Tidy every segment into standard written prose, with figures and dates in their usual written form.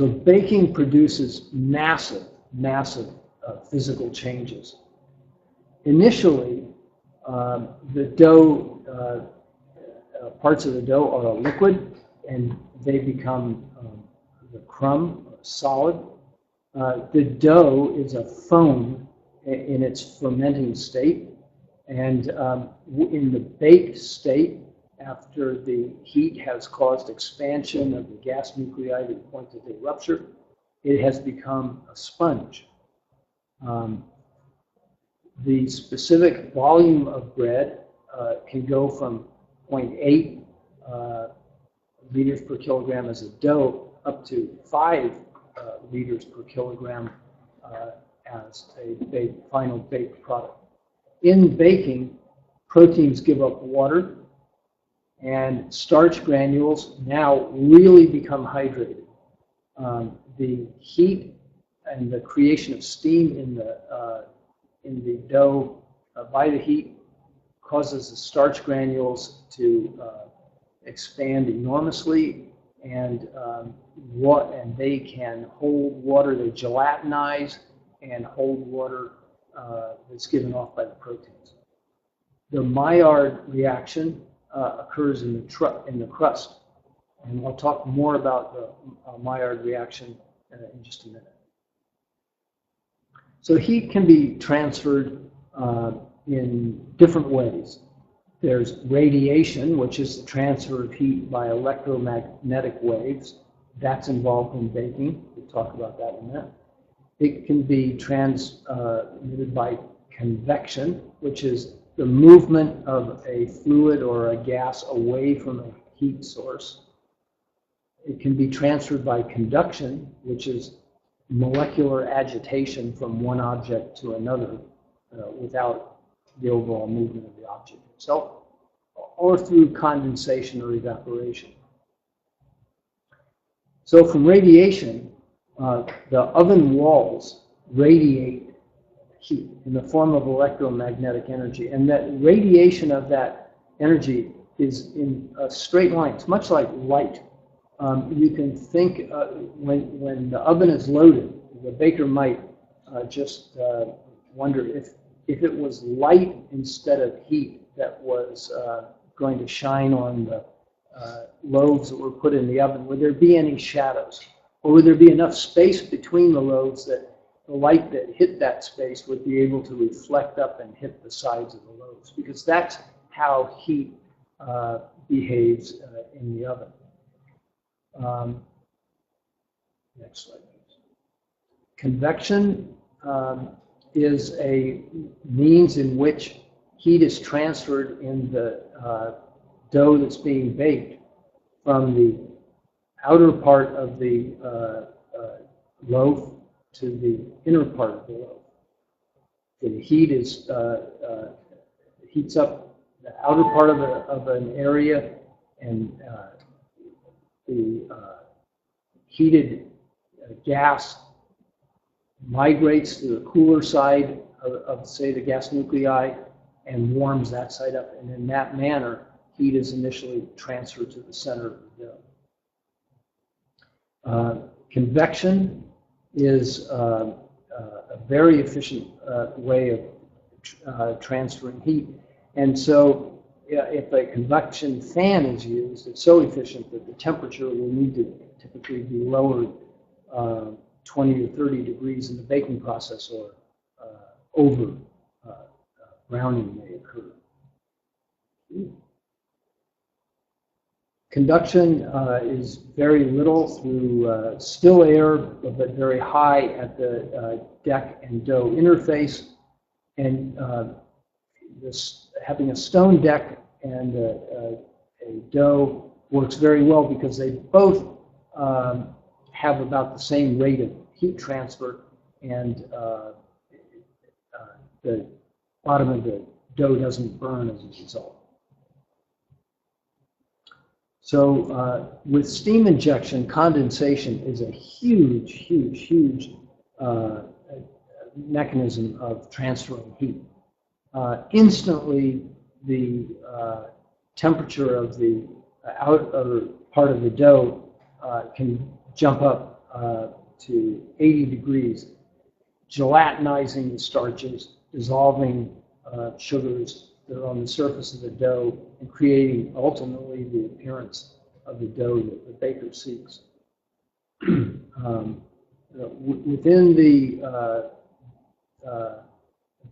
So baking produces massive, massive physical changes. Initially, the dough, parts of the dough are a liquid, and they become the crumb, solid. The dough is a foam in its fermenting state, and in the baked state, after the heat has caused expansion of the gas nuclei to the point that they rupture, it has become a sponge. The specific volume of bread can go from 0.8 liters per kilogram as a dough up to 5 liters per kilogram as a final baked product. In baking, proteins give up water, and starch granules now really become hydrated. The heat and the creation of steam in the dough by the heat causes the starch granules to expand enormously, and they can hold water. They gelatinize and hold water that's given off by the proteins. The Maillard reaction occurs in the crust, and I'll talk more about the Maillard reaction in just a minute. So heat can be transferred in different ways. There's radiation, which is the transfer of heat by electromagnetic waves. That's involved in baking. We'll talk about that in a minute. It can be transmitted by convection, which is the movement of a fluid or a gas away from a heat source. It can be transferred by conduction, which is molecular agitation from one object to another without the overall movement of the object itself, or through condensation or evaporation. So from radiation, the oven walls radiate heat in the form of electromagnetic energy, and that radiation of that energy is in a straight line. It's much like light. You can think when the oven is loaded, the baker might just wonder if it was light instead of heat that was going to shine on the loaves that were put in the oven, would there be any shadows? Or would there be enough space between the loaves that the light that hit that space would be able to reflect up and hit the sides of the loaves? Because that's how heat behaves in the oven. Next slide, please. Convection is a means in which heat is transferred in the dough that's being baked from the outer part of the loaf to the inner part of the loaf. The heat is heats up the outer part of an area, and the heated gas migrates to the cooler side of, say, the gas nuclei and warms that side up. And in that manner, heat is initially transferred to the center of the dough. Convection is a very efficient way of transferring heat. And so if a convection fan is used, it's so efficient that the temperature will need to typically be lowered 20 or 30 degrees in the baking process, or over browning may occur. Conduction is very little through still air, but very high at the deck and dough interface. And having a stone deck and a dough works very well because they both have about the same rate of heat transfer, and the bottom of the dough doesn't burn as a result. So with steam injection, condensation is a huge, huge, huge mechanism of transferring heat. Instantly, the temperature of the outer part of the dough can jump up to 80 degrees, gelatinizing the starches, dissolving sugars that are on the surface of the dough, and creating ultimately the appearance of the dough that the baker seeks. Within the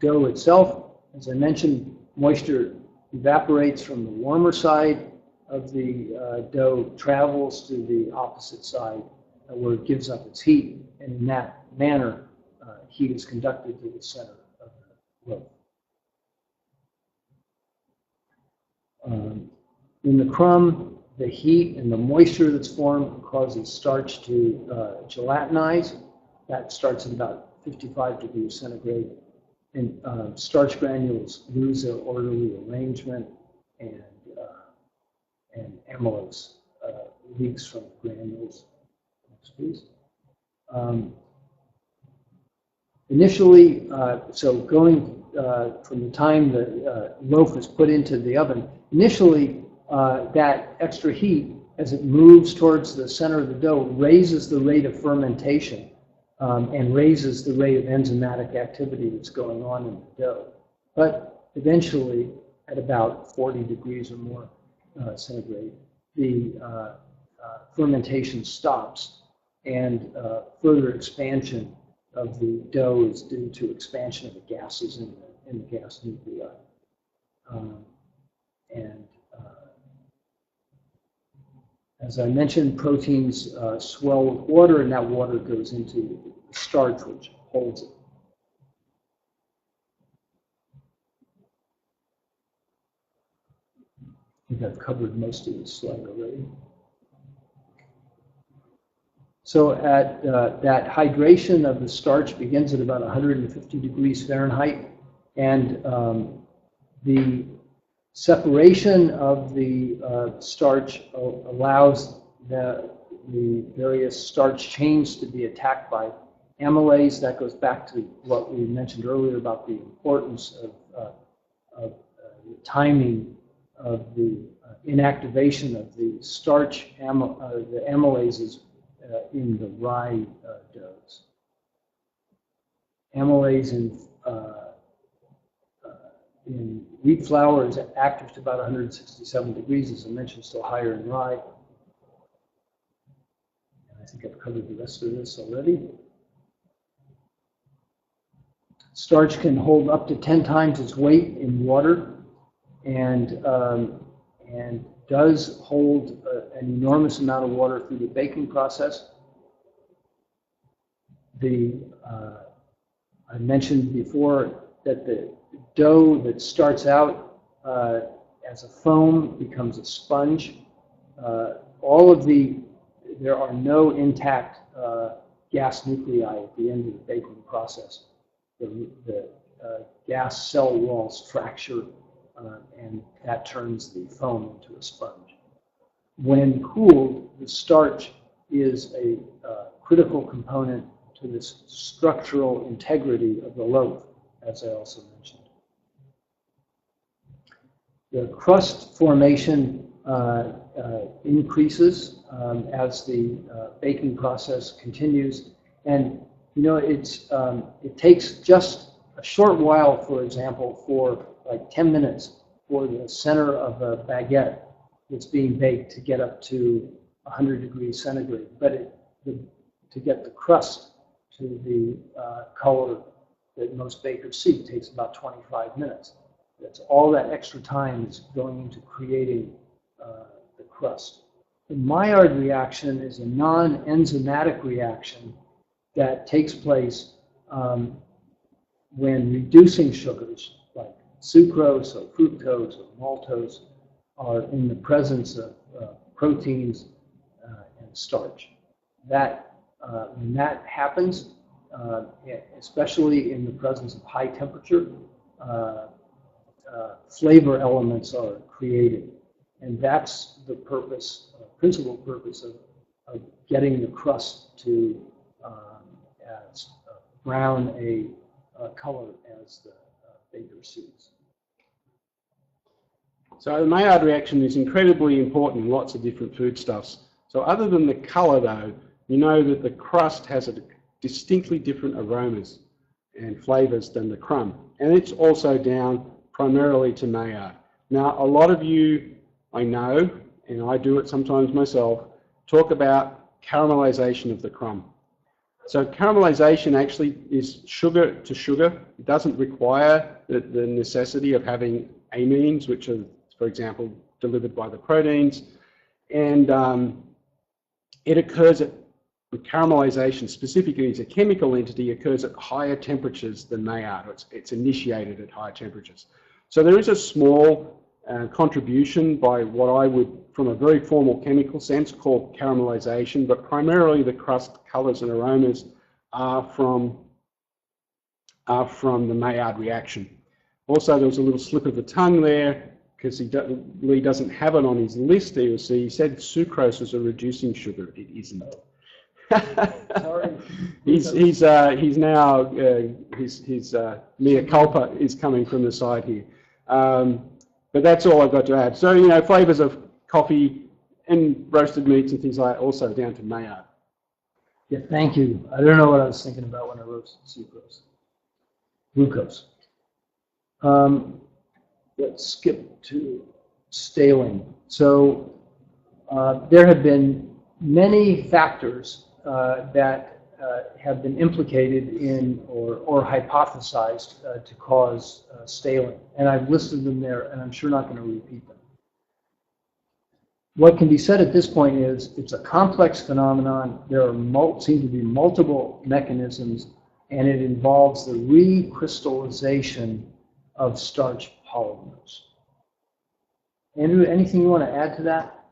dough itself, as I mentioned, moisture evaporates from the warmer side of the dough, travels to the opposite side where it gives up its heat, and in that manner, heat is conducted to the center of the loaf. In the crumb, the heat and the moisture that's formed causes starch to gelatinize. That starts at about 55 degrees centigrade. And starch granules lose their orderly arrangement, and amylase leaks from the granules. Next, please. Initially, so going from the time the loaf is put into the oven, initially that extra heat, as it moves towards the center of the dough, raises the rate of fermentation and raises the rate of enzymatic activity that's going on in the dough. But eventually, at about 40 degrees or more centigrade, the fermentation stops, and further expansion of the dough is due to expansion of the gases in the gas nuclei. As I mentioned, proteins swell with water, and that water goes into the starch, which holds it. I think I've covered most of this slide already. So at that hydration of the starch begins at about 150 degrees Fahrenheit, and the separation of the starch allows the various starch chains to be attacked by amylase. That goes back to what we mentioned earlier about the importance of the timing of the inactivation of the starch, the amylases in the rye doughs. Amylase in wheat flour is active to about 167 degrees, as I mentioned, still higher in rye. And I think I've covered the rest of this already. Starch can hold up to 10 times its weight in water, and does hold an enormous amount of water through the baking process. I mentioned before that the dough that starts out as a foam becomes a sponge. There are no intact gas nuclei at the end of the baking process. The gas cell walls fracture, and that turns the foam into a sponge. When cooled, the starch is a critical component to this structural integrity of the loaf, as I also mentioned. The crust formation increases as the baking process continues, and it takes just a short while, for example, for like 10 minutes for the center of a baguette that's being baked to get up to 100 degrees centigrade, but to get the crust to the color that most bakers seek takes about 25 minutes. That's all that extra time is going into creating the crust. The Maillard reaction is a non-enzymatic reaction that takes place when reducing sugars like sucrose or fructose or maltose are in the presence of proteins and starch. When that happens, especially in the presence of high temperature, flavor elements are created, and that's the principal purpose of getting the crust to as brown a color as the baker seeks. So the Maillard reaction is incredibly important in lots of different foodstuffs. So other than the color though, you know that the crust has a distinctly different aromas and flavors than the crumb. And it's also down primarily to Maillard. Now, a lot of you, I know, and I do it sometimes myself, talk about caramelization of the crumb. So caramelization actually is sugar to sugar. It doesn't require the necessity of having amines, which are, for example, delivered by the proteins. And it occurs at, caramelization specifically as a chemical entity, occurs at higher temperatures than Maillard. It's initiated at higher temperatures. So there is a small contribution by what I would, from a very formal chemical sense, call caramelization, but primarily the crust colors and aromas are from the Maillard reaction. Also, there was a little slip of the tongue there, because Lee doesn't have it on his list there. You'll see he said sucrose is a reducing sugar. It isn't. Sorry. He's now his mea culpa is coming from the side here. But that's all I've got to add. So, you know, flavors of coffee and roasted meats and things like that, also down to Maillard. Yeah, thank you. I don't know what I was thinking about when I roasted sucrose. Glucose. Let's skip to staling. So there have been many factors that have been implicated in or hypothesized to cause staling. And I've listed them there, and I'm sure not going to repeat them. What can be said at this point is it's a complex phenomenon. There are seem to be multiple mechanisms, and it involves the recrystallization of starch polymers. Andrew, anything you want to add to that?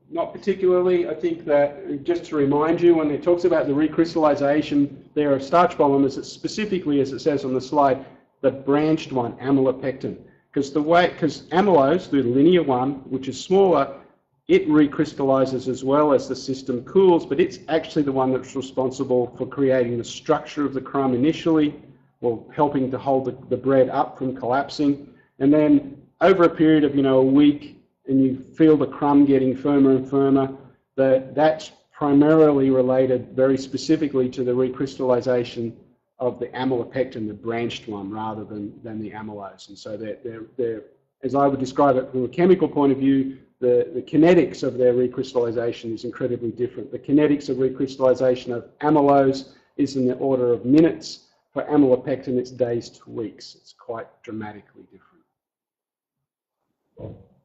Not particularly. I think that, just to remind you, when it talks about the recrystallization, there are starch polymers that specifically, as it says on the slide, the branched one, amylopectin. Because amylose, the linear one, which is smaller, it recrystallizes as well as the system cools, but it's actually the one that's responsible for creating the structure of the crumb initially, or helping to hold the bread up from collapsing. And then over a period of, a week, and you feel the crumb getting firmer and firmer, that's primarily related very specifically to the recrystallization of the amylopectin, the branched one, rather than the amylose. And so they're, as I would describe it from a chemical point of view, the kinetics of their recrystallization is incredibly different. The kinetics of recrystallization of amylose is in the order of minutes. For amylopectin, it's days to weeks. It's quite dramatically different.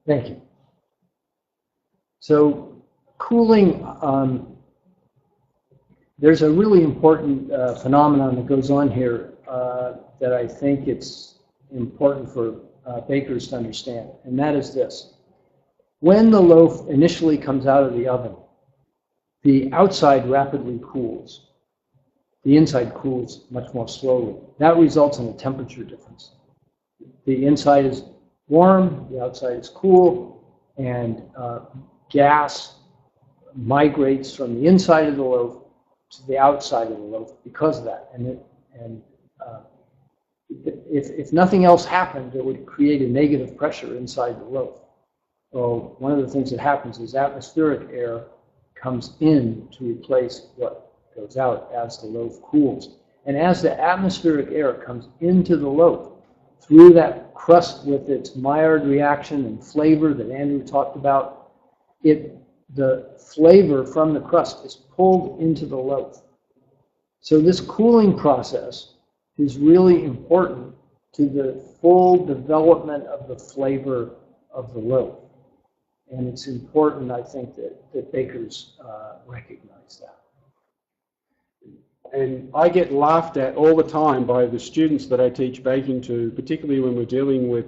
Thank you. So cooling, there's a really important phenomenon that goes on here that I think it's important for bakers to understand, and that is this. When the loaf initially comes out of the oven, the outside rapidly cools. The inside cools much more slowly. That results in a temperature difference. The inside is warm, the outside is cool, and gas migrates from the inside of the loaf to the outside of the loaf because of that. And if nothing else happened, it would create a negative pressure inside the loaf. So one of the things that happens is atmospheric air comes in to replace what goes out as the loaf cools. And as the atmospheric air comes into the loaf, through that crust with its Maillard reaction and flavor that Andrew talked about, the flavor from the crust is pulled into the loaf. So this cooling process is really important to the full development of the flavor of the loaf. And it's important, I think, that bakers recognize that. And I get laughed at all the time by the students that I teach baking to, particularly when we're dealing with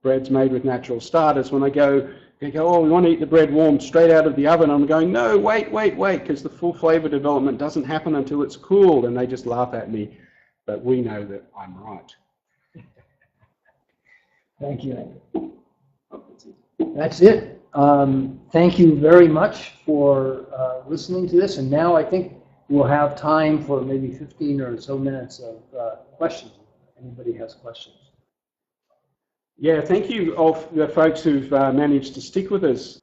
breads made with natural starters. When they go, oh, we want to eat the bread warm straight out of the oven. I'm going, no, wait, because the full flavor development doesn't happen until it's cooled. And they just laugh at me. But we know that I'm right. Thank you. That's it. Thank you very much for listening to this. And now I think we'll have time for maybe 15 or so minutes of questions, if anybody has questions. Yeah, thank you all the folks who've managed to stick with us